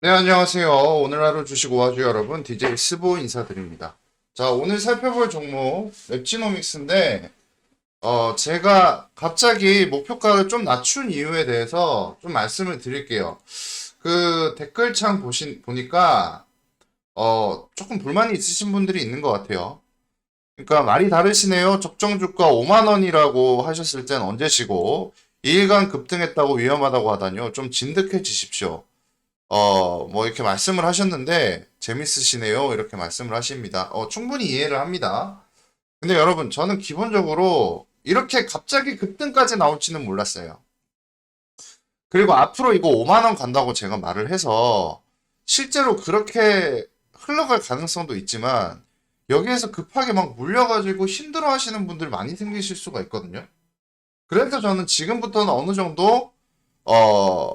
네, 안녕하세요. 오늘 하루 주식 오아주 여러분, DJ 스보 인사드립니다. 자, 오늘 살펴볼 종목, 랩지노믹스인데, 제가 갑자기 목표가를 좀 낮춘 이유에 대해서 좀 말씀을 드릴게요. 그 댓글창 보니까, 조금 불만이 있으신 분들이 있는 것 같아요. 그러니까 말이 다르시네요. 적정주가 5만원이라고 하셨을 땐 언제시고, 2일간 급등했다고 위험하다고 하다니요. 좀 진득해지십시오. 뭐 이렇게 말씀을 하셨는데 재밌으시네요. 이렇게 말씀을 하십니다. 충분히 이해를 합니다. 근데 여러분, 저는 기본적으로 이렇게 갑자기 급등까지 나올지는 몰랐어요. 그리고 앞으로 이거 5만 원 간다고 제가 말을 해서 실제로 그렇게 흘러갈 가능성도 있지만 여기에서 급하게 막 물려가지고 힘들어 하시는 분들 많이 생기실 수가 있거든요. 그래서 저는 지금부터는 어느 정도 어,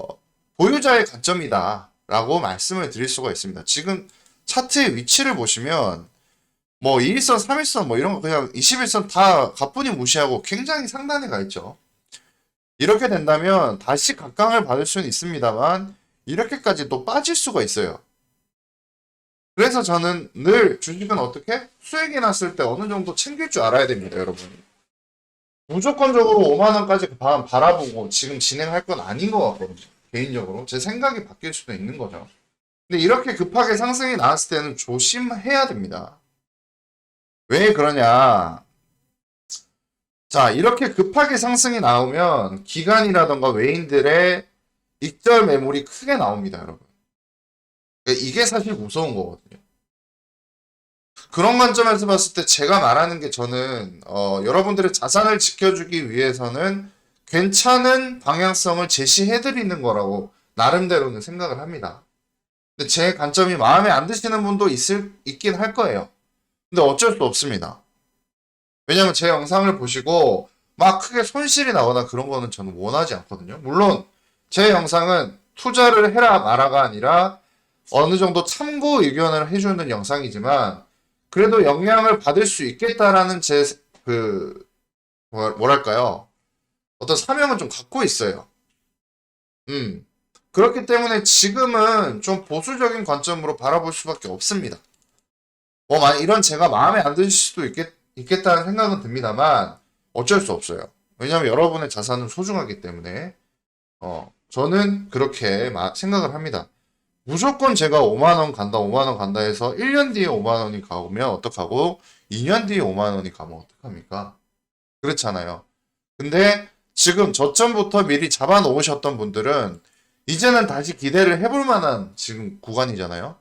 보유자의 관점이다 라고 말씀을 드릴 수가 있습니다. 지금 차트의 위치를 보시면 뭐 2일선, 3일선 뭐 이런 거 그냥 21선 다 가뿐히 무시하고 굉장히 상단에 가 있죠. 이렇게 된다면 다시 각광을 받을 수는 있습니다만 이렇게까지 또 빠질 수가 있어요. 그래서 저는 늘 주식은 어떻게 수익이 났을 때 어느 정도 챙길 줄 알아야 됩니다, 여러분. 무조건적으로 5만 원까지 바라보고 지금 진행할 건 아닌 것 같거든요. 개인적으로 제 생각이 바뀔 수도 있는 거죠. 근데 이렇게 급하게 상승이 나왔을 때는 조심해야 됩니다. 왜 그러냐? 자, 이렇게 급하게 상승이 나오면 기관이라던가 외인들의 익절 매물이 크게 나옵니다, 여러분. 그러니까 이게 사실 무서운 거거든요. 그런 관점에서 봤을 때 제가 말하는 게 저는 여러분들의 자산을 지켜주기 위해서는 괜찮은 방향성을 제시해드리는 거라고 나름대로는 생각을 합니다. 근데 제 관점이 마음에 안 드시는 분도 있긴 할 거예요. 근데 어쩔 수 없습니다. 왜냐면 제 영상을 보시고 막 크게 손실이 나거나 그런 거는 저는 원하지 않거든요. 물론 제 영상은 투자를 해라 마라가 아니라 어느 정도 참고 의견을 해주는 영상이지만 그래도 영향을 받을 수 있겠다라는 제 그 뭐랄까요? 어떤 사명은 좀 갖고 있어요. 음. 그렇기 때문에 지금은 좀 보수적인 관점으로 바라볼 수밖에 없습니다. 이런 제가 마음에 안 드실 수도 있겠다는 생각은 듭니다만 어쩔 수 없어요. 왜냐하면 여러분의 자산은 소중하기 때문에 저는 그렇게 생각을 합니다. 무조건 제가 5만 원 간다, 5만 원 간다 해서 1년 뒤에 5만 원이 가면 어떡하고 2년 뒤에 5만 원이 가면 어떡합니까? 그렇잖아요. 근데 지금 저점부터 미리 잡아 놓으셨던 분들은 이제는 다시 기대를 해볼 만한 지금 구간이잖아요.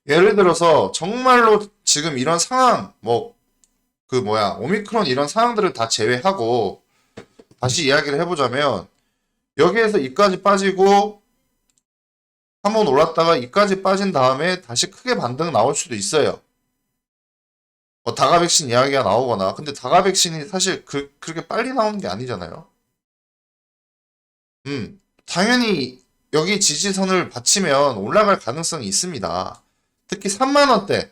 예를 들어서 정말로 지금 이런 상황, 오미크론 이런 상황들을 다 제외하고 다시 이야기를 해보자면 여기에서 이까지 빠지고 한번 올랐다가 이까지 빠진 다음에 다시 크게 반등 나올 수도 있어요. 다가 백신 이야기가 나오거나. 근데 다가 백신이 사실 그렇게 빨리 나오는 게 아니잖아요. 당연히 여기 지지선을 받치면 올라갈 가능성이 있습니다. 특히 3만원대,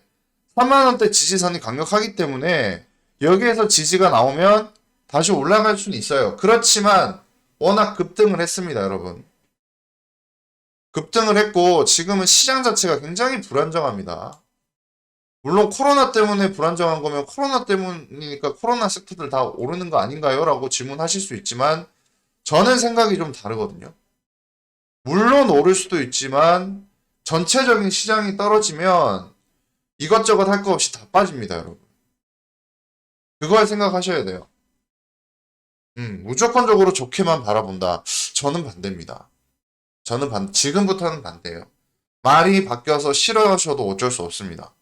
3만원대 지지선이 강력하기 때문에 여기에서 지지가 나오면 다시 올라갈 수는 있어요. 그렇지만 워낙 급등을 했습니다, 여러분. 급등을 했고 지금은 시장 자체가 굉장히 불안정합니다. 물론 코로나 때문에 불안정한 거면 코로나 때문이니까 코로나 섹터들 다 오르는 거 아닌가요? 라고 질문하실 수 있지만 저는 생각이 좀 다르거든요. 물론 오를 수도 있지만 전체적인 시장이 떨어지면 이것저것 할 거 없이 다 빠집니다, 여러분. 그걸 생각하셔야 돼요. 무조건적으로 좋게만 바라본다. 저는 반대입니다. 지금부터는 반대예요. 말이 바뀌어서 싫어하셔도 어쩔 수 없습니다.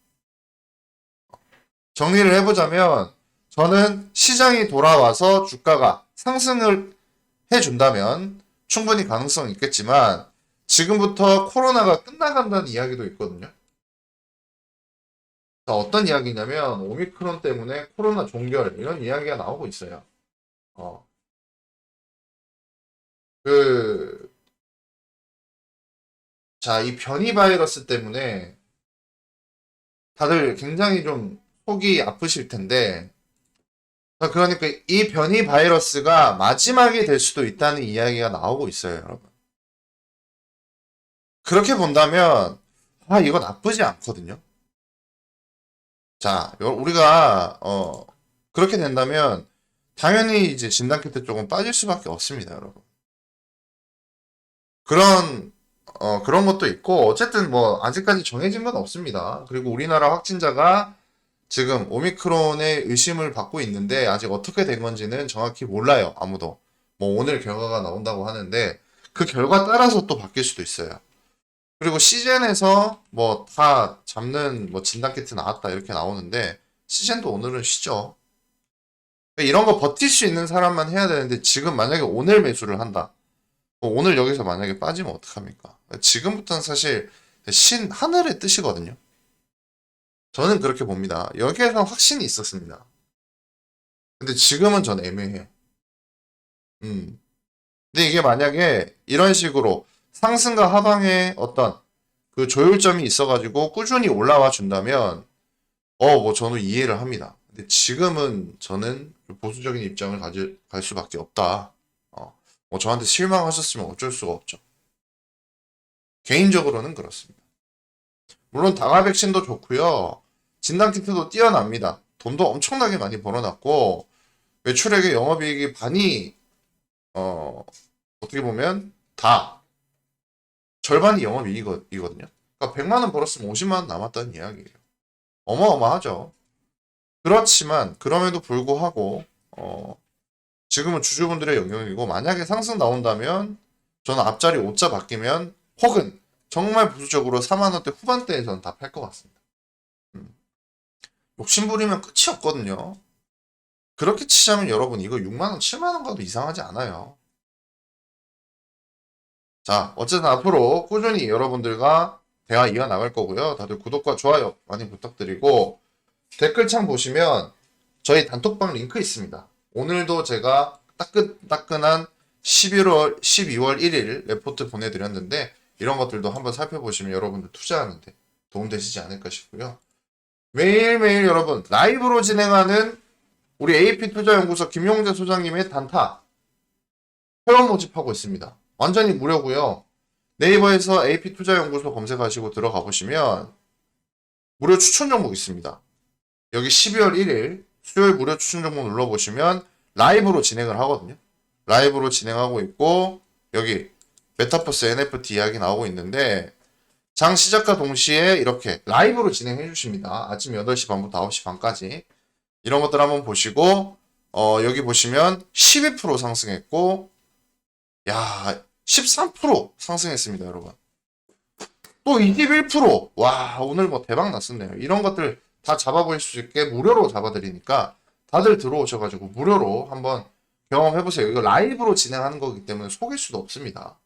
정리를 해보자면 저는 시장이 돌아와서 주가가 상승을 해준다면 충분히 가능성이 있겠지만 지금부터 코로나가 끝나간다는 이야기도 있거든요. 자, 어떤 이야기냐면 오미크론 때문에 코로나 종결 이런 이야기가 나오고 있어요. 어, 그, 자, 이 변이 바이러스 때문에 다들 굉장히 좀 속이 아프실 텐데 그러니까 이 변이 바이러스가 마지막이 될 수도 있다는 이야기가 나오고 있어요, 여러분. 그렇게 본다면 이거 나쁘지 않거든요. 자, 우리가 그렇게 된다면 당연히 이제 진단키트 쪽은 빠질 수밖에 없습니다, 여러분. 그런 것도 있고, 어쨌든 뭐, 아직까지 정해진 건 없습니다. 그리고 우리나라 확진자가 지금 오미크론의 의심을 받고 있는데, 아직 어떻게 된 건지는 정확히 몰라요, 아무도. 뭐, 오늘 결과가 나온다고 하는데, 그 결과 따라서 또 바뀔 수도 있어요. 그리고 시젠에서 뭐, 다 잡는 뭐, 진단키트 나왔다, 이렇게 나오는데, 시젠도 오늘은 쉬죠. 이런 거 버틸 수 있는 사람만 해야 되는데, 지금 만약에 오늘 매수를 한다. 오늘 여기서 만약에 빠지면 어떡합니까? 지금부터는 사실 하늘의 뜻이거든요. 저는 그렇게 봅니다. 여기에서 확신이 있었습니다. 근데 지금은 전 애매해요. 근데 이게 만약에 이런 식으로 상승과 하방에 어떤 그 조율점이 있어가지고 꾸준히 올라와 준다면, 뭐 저는 이해를 합니다. 근데 지금은 저는 보수적인 입장을 갈 수밖에 없다. 뭐 저한테 실망하셨으면 어쩔 수가 없죠. 개인적으로는 그렇습니다. 물론 다가 백신도 좋고요. 진단키트도 뛰어납니다. 돈도 엄청나게 많이 벌어놨고 매출액의 영업이익이 반이 어떻게 보면 다 절반이 영업이익이거든요. 그러니까 100만 원 벌었으면 50만 원 남았다는 이야기예요. 어마어마하죠. 그렇지만 그럼에도 불구하고 지금은 주주분들의 영역이고 만약에 상승 나온다면 저는 앞자리 5자 바뀌면 혹은 정말 보수적으로 4만원대 후반대에 저는 다 팔 것 같습니다. 욕심부리면 끝이 없거든요. 그렇게 치자면 여러분 이거 6만원 7만원 가도 이상하지 않아요. 자, 어쨌든 앞으로 꾸준히 여러분들과 대화 이어나갈 거고요. 다들 구독과 좋아요 많이 부탁드리고 댓글창 보시면 저희 단톡방 링크 있습니다. 오늘도 제가 따끈따끈한 12월 1일 레포트 보내드렸는데 이런 것들도 한번 살펴보시면 여러분들 투자하는데 도움되시지 않을까 싶고요. 매일매일 여러분 라이브로 진행하는 우리 AP투자연구소 김용재 소장님의 단타 회원 모집하고 있습니다. 완전히 무료고요. 네이버에서 AP투자연구소 검색하시고 들어가 보시면 무료 추천 종목 있습니다. 여기 12월 1일 수요일 무료 추천 종목 눌러보시면 라이브로 진행을 하거든요. 라이브로 진행하고 있고 여기 메타버스 NFT 이야기 나오고 있는데 장 시작과 동시에 이렇게 라이브로 진행해 주십니다. 아침 8시 반부터 9시 반까지 이런 것들 한번 보시고 여기 보시면 12% 상승했고 13% 상승했습니다, 여러분. 또 21%. 와, 오늘 뭐 대박 났었네요. 이런 것들 다 잡아볼 수 있게 무료로 잡아드리니까 다들 들어오셔가지고 무료로 한번 경험해보세요. 이거 라이브로 진행하는 거기 때문에 속일 수도 없습니다.